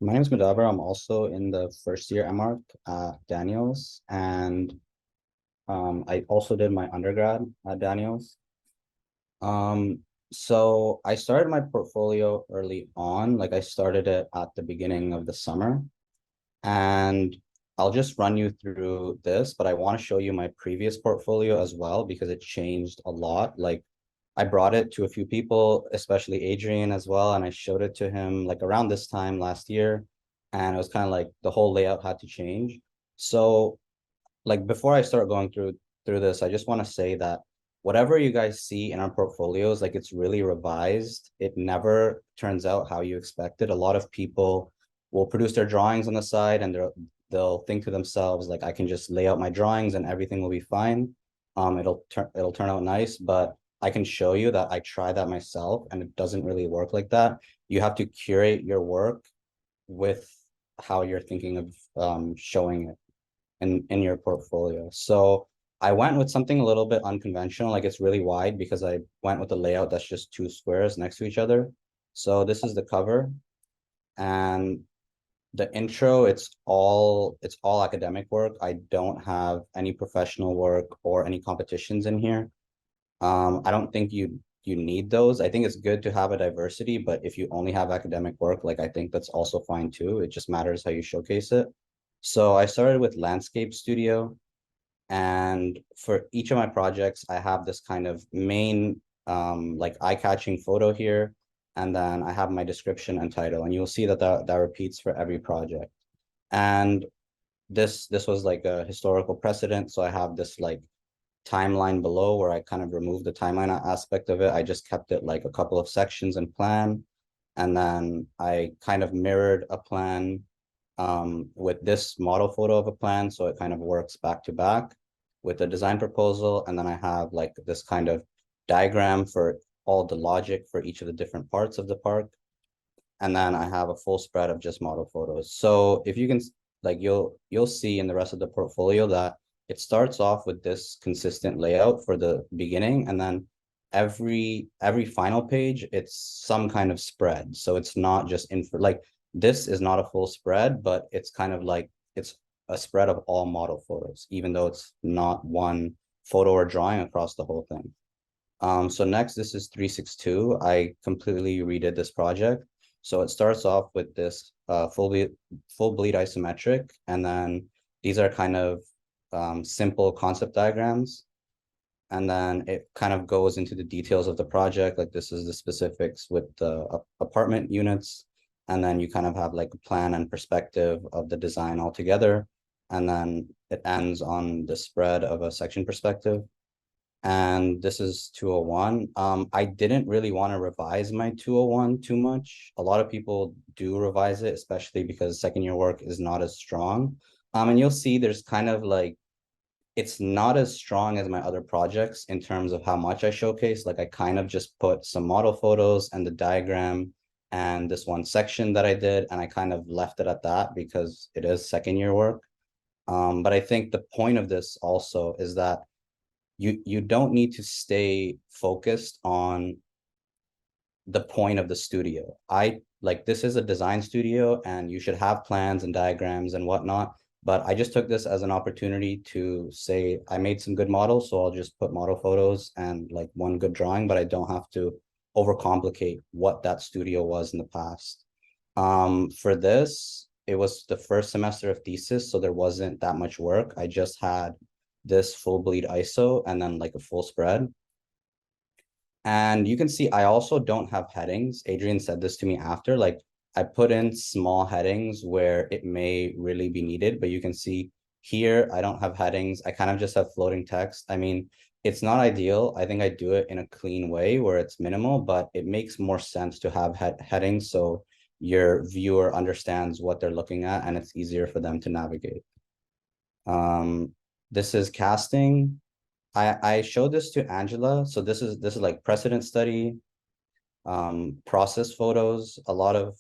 My name is Madavar. I'm also in the first year MArch at Daniels, and I also did my undergrad at Daniels. Um, so I started my portfolio early on, like I started it at the beginning of the summer, and I'll just run you through this, but I want to show you my previous portfolio as well because it changed a lot. Like I brought it to a few people, especially Adrian as well, and I showed it to him like around this time last year, and it was kind of like the whole layout had to change. So like before I start going through this, I just want to say that whatever you guys see in our portfolios, like it's really revised. It never turns out how you expected. A lot of people will produce their drawings on the side and they'll think to themselves like I can just lay out my drawings and everything will be fine. It'll turn out nice, but I can show you that I tried that myself and it doesn't really work like that. You have to curate your work with how you're thinking of showing it in your portfolio. So I went with something a little bit unconventional, like it's really wide because I went with a layout that's just two squares next to each other. So this is the cover and the intro, it's all academic work. I don't have any professional work or any competitions in here. I don't think you need those. I think it's good to have a diversity, but if you only have academic work, like I think that's also fine too. It just matters how you showcase it. So I started with Landscape Studio. And for each of my projects, I have this kind of main like eye-catching photo here. And then I have my description and title. And you'll see that that repeats for every project. And this was like a historical precedent. So I have this like timeline below where I kind of removed the timeline aspect of it. I just kept it like a couple of sections and plan. And then I kind of mirrored a plan with this model photo of a plan. So it kind of works back to back with the design proposal. And then I have like this kind of diagram for all the logic for each of the different parts of the park. And then I have a full spread of just model photos. So if you can, like you'll see in the rest of the portfolio that it starts off with this consistent layout for the beginning, and then every final page, it's some kind of spread. So it's not just info, like this is not a full spread, but it's kind of like it's a spread of all model photos, even though it's not one photo or drawing across the whole thing. So next, this is 362. I completely redid this project. So it starts off with this full bleed isometric, and then these are kind of simple concept diagrams. And then it kind of goes into the details of the project. Like this is the specifics with the apartment units. And then you kind of have like a plan and perspective of the design altogether. And then it ends on the spread of a section perspective. And this is 201. I didn't really want to revise my 201 too much. A lot of people do revise it, especially because second year work is not as strong. And you'll see there's kind of like it's not as strong as my other projects in terms of how much I showcase. Like I kind of just put some model photos and the diagram and this one section that I did, and I kind of left it at that because it is second year work. But I think the point of this also is that you don't need to stay focused on the point of the studio. I like this is a design studio and you should have plans and diagrams and whatnot. But I just took this as an opportunity to say I made some good models, so I'll just put model photos and like one good drawing, but I don't have to overcomplicate what that studio was in the past. For this, it was the first semester of thesis, so there wasn't that much work. I just had this full bleed ISO and then like a full spread. And you can see I also don't have headings. Adrian said this to me after, like I put in small headings where it may really be needed, but you can see here I don't have headings. I kind of just have floating text. I mean, it's not ideal. I think I do it in a clean way where it's minimal, but it makes more sense to have headings so your viewer understands what they're looking at and it's easier for them to navigate. This is casting. I showed this to Angela. So this is like precedent study, process photos, a lot of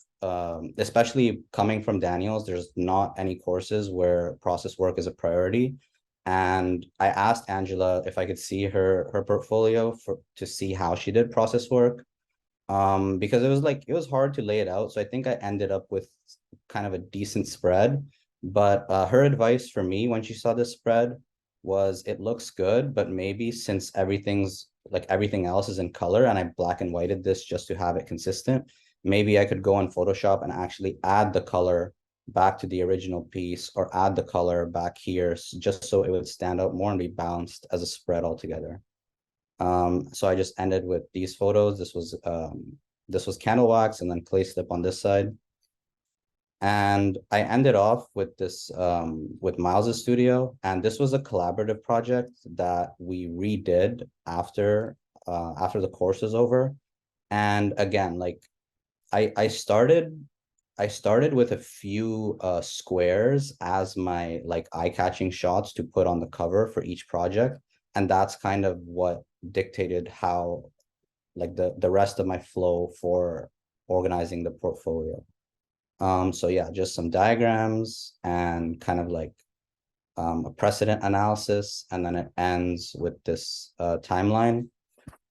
especially coming from Daniels, there's not any courses where process work is a priority. And I asked Angela if I could see her portfolio for to see how she did process work. Because it was hard to lay it out. So I think I ended up with kind of a decent spread. But her advice for me when she saw this spread was it looks good, but maybe since everything else is in color and I black and whited this just to have it consistent, maybe I could go in Photoshop and actually add the color back to the original piece or add the color back here just so it would stand out more and be balanced as a spread altogether. So I just ended with these photos. This was candle wax and then clay slip on this side. And I ended off with this with Miles's studio, and this was a collaborative project that we redid after the course is over. And again, like I started with a few squares as my like eye-catching shots to put on the cover for each project, and that's kind of what dictated how like the rest of my flow for organizing the portfolio. So yeah, just some diagrams and kind of like a precedent analysis, and then it ends with this timeline.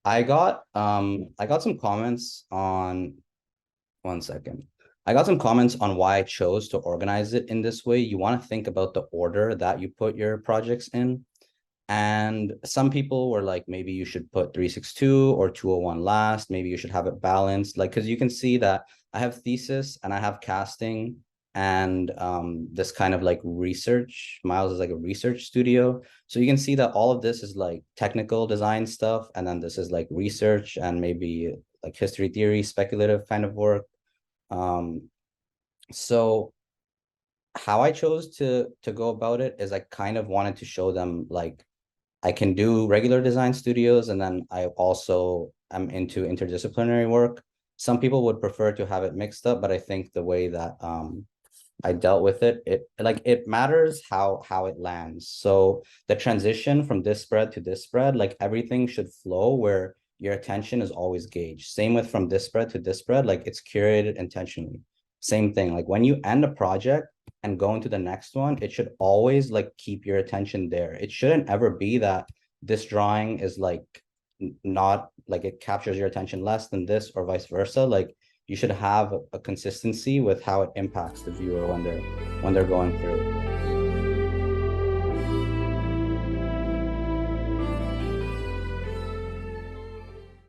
I got some comments on 1 second. I got some comments on why I chose to organize it in this way. You want to think about the order that you put your projects in. And some people were like, maybe you should put 362 or 201 last. Maybe you should have it balanced. Like, because you can see that I have thesis and I have casting and this kind of like research. Miles is like a research studio. So you can see that all of this is like technical design stuff. And then this is like research and maybe like history theory, speculative kind of work. So how I chose to go about it is I kind of wanted to show them like I can do regular design studios, and then I also am into interdisciplinary work. Some people would prefer to have it mixed up, but I think the way that I dealt with it, it matters how it lands. So the transition from this spread to this spread, like everything should flow where your attention is always gauged. Same with from this spread to this spread, like it's curated intentionally. Same thing, like when you end a project and go into the next one, it should always like keep your attention there. It shouldn't ever be that this drawing is like not like it captures your attention less than this or vice versa. Like you should have a consistency with how it impacts the viewer when they're going through.